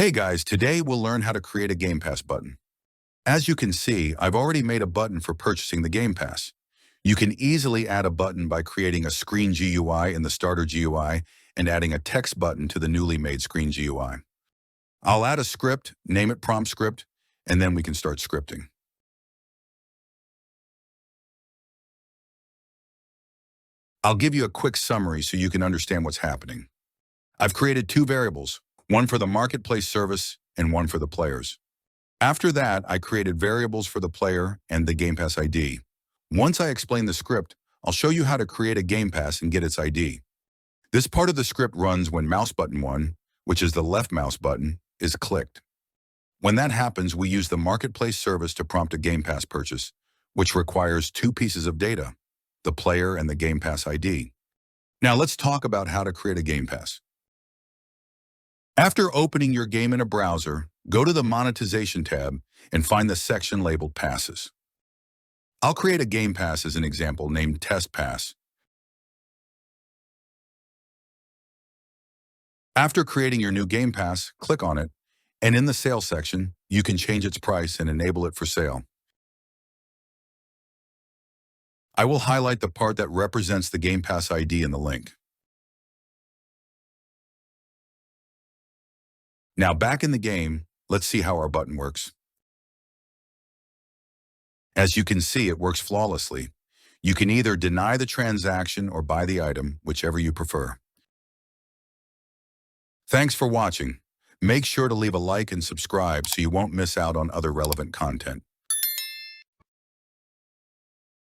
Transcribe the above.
Hey guys, today we'll learn how to create a Game Pass button. As you can see, I've already made a button for purchasing the Game Pass. You can easily add a button by creating a ScreenGui GUI in the starter GUI and adding a text button to the newly made ScreenGui GUI. I'll add a script, name it prompt script, and then we can start scripting. I'll give you a quick summary so you can understand what's happening. I've created two variables, one for the marketplace service and one for the players. After that, I created variables for the player and the Game Pass ID. Once I explain the script, I'll show you how to create a Game Pass and get its ID. This part of the script runs when mouse button 1, which is the left mouse button, is clicked. When that happens, we use the marketplace service to prompt a Game Pass purchase, which requires two pieces of data, the player and the Game Pass ID. Now let's talk about how to create a Game Pass. After opening your game in a browser, go to the Monetization tab and find the section labeled Passes. I'll create a Game Pass as an example named Test Pass. After creating your new Game Pass, click on it, and in the Sales section, you can change its price and enable it for sale. I will highlight the part that represents the Game Pass ID in the link. Now back in the game, let's see how our button works. As you can see, it works flawlessly. You can either deny the transaction or buy the item, whichever you prefer. Thanks for watching. Make sure to leave a like and subscribe so you won't miss out on other relevant content.